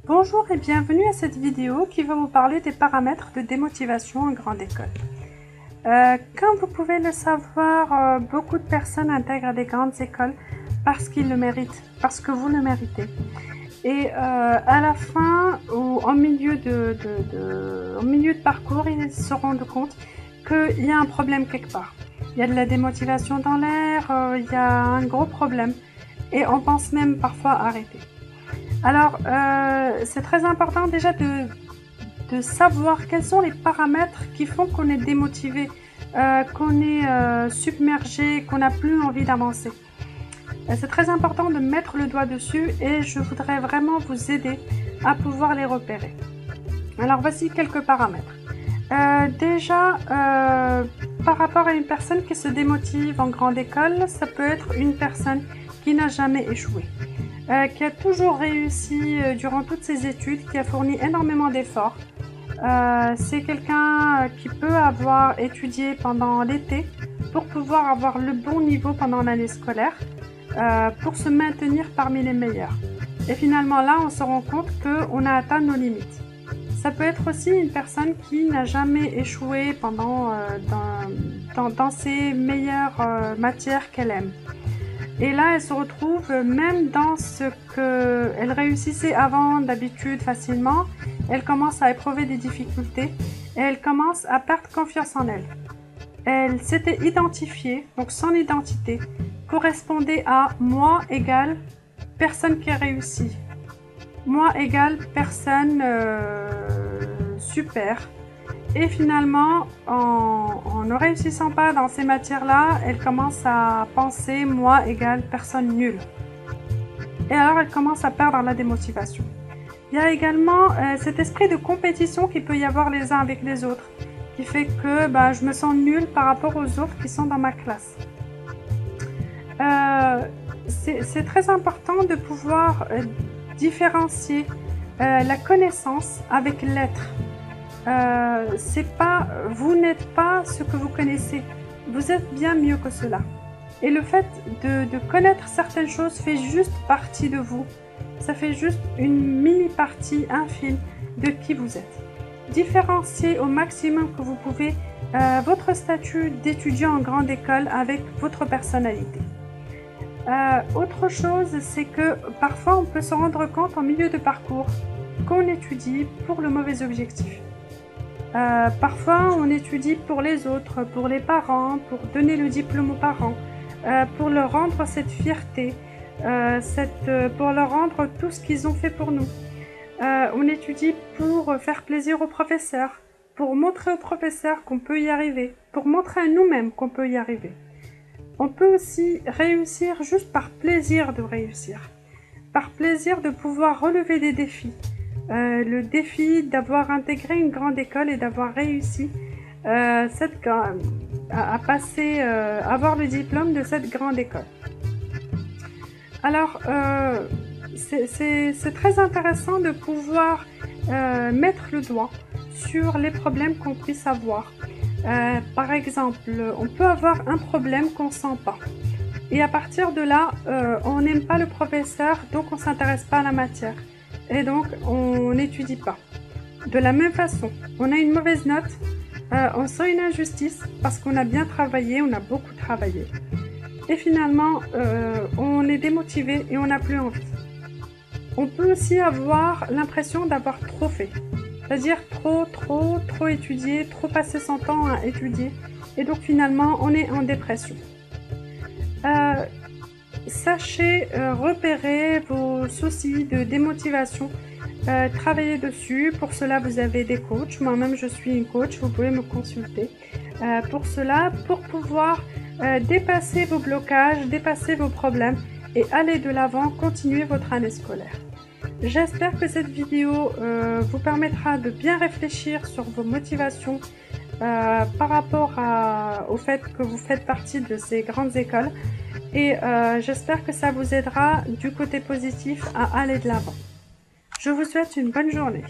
Bonjour et bienvenue à cette vidéo qui va vous parler des paramètres de démotivation en grande école. Comme vous pouvez le savoir, beaucoup de personnes intègrent des grandes écoles parce qu'ils le méritent, parce que vous le méritez. Et à la fin ou en milieu de parcours, ils se rendent compte qu'il y a un problème quelque part. Il y a de la démotivation dans l'air, il y a un gros problème et on pense même parfois arrêter. Alors, c'est très important déjà de savoir quels sont les paramètres qui font qu'on est démotivé, qu'on est submergé, qu'on n'a plus envie d'avancer. C'est très important de mettre le doigt dessus et je voudrais vraiment vous aider à pouvoir les repérer. Alors, voici quelques paramètres. Déjà, par rapport à une personne qui se démotive en grande école, ça peut être une personne qui n'a jamais échoué. Qui a toujours réussi durant toutes ses études, qui a fourni énormément d'efforts. C'est quelqu'un qui peut avoir étudié pendant l'été pour pouvoir avoir le bon niveau pendant l'année scolaire, pour se maintenir parmi les meilleurs. Et finalement là, on se rend compte qu'on a atteint nos limites. Ça peut être aussi une personne qui n'a jamais échoué pendant, dans ses meilleures matières qu'elle aime. Et là, elle se retrouve même dans ce qu'elle réussissait avant d'habitude facilement. Elle commence à éprouver des difficultés et elle commence à perdre confiance en elle. Elle s'était identifiée, donc son identité correspondait à moi égale personne qui a réussi. Moi égale personne super. Et finalement, en ne réussissant pas dans ces matières-là, elle commence à penser moi égale personne nulle. Et alors, elle commence à perdre la démotivation. Il y a également cet esprit de compétition qu'il peut y avoir les uns avec les autres, qui fait que je me sens nulle par rapport aux autres qui sont dans ma classe. C'est très important de pouvoir différencier la connaissance avec l'être. Vous n'êtes pas ce que vous connaissez, vous êtes bien mieux que cela. Et le fait de connaître certaines choses fait juste partie de vous, ça fait juste une mini-partie infime de qui vous êtes. Différenciez au maximum que vous pouvez votre statut d'étudiant en grande école avec votre personnalité. Autre chose, c'est que parfois on peut se rendre compte en milieu de parcours qu'on étudie pour le mauvais objectif. Parfois, on étudie pour les autres, pour les parents, pour donner le diplôme aux parents, pour leur rendre cette fierté, pour leur rendre tout ce qu'ils ont fait pour nous. On étudie pour faire plaisir aux professeurs, pour montrer aux professeurs qu'on peut y arriver, pour montrer à nous-mêmes qu'on peut y arriver. On peut aussi réussir juste par plaisir de réussir, par plaisir de pouvoir relever des défis. Le défi d'avoir intégré une grande école et d'avoir réussi à avoir le diplôme de cette grande école. Alors, c'est très intéressant de pouvoir mettre le doigt sur les problèmes qu'on puisse avoir. Par exemple, on peut avoir un problème qu'on ne sent pas. Et à partir de là, on n'aime pas le professeur, donc on ne s'intéresse pas à la matière. Et donc, on n'étudie pas. De la même façon, on a une mauvaise note, on sent une injustice parce qu'on a bien travaillé, on a beaucoup travaillé. Et finalement, on est démotivé et on n'a plus envie. On peut aussi avoir l'impression d'avoir trop fait. C'est-à-dire trop étudier, trop passer son temps à étudier. Et donc finalement, on est en dépression. Sachez repérer vos soucis de démotivation, travaillez dessus. Pour cela, vous avez des coachs. Moi-même, je suis une coach, vous pouvez me consulter. Pour cela, pour pouvoir dépasser vos blocages, dépasser vos problèmes et aller de l'avant, continuer votre année scolaire. J'espère que cette vidéo vous permettra de bien réfléchir sur vos motivations par rapport au fait que vous faites partie de ces grandes écoles. Et j'espère que ça vous aidera du côté positif à aller de l'avant. Je vous souhaite une bonne journée.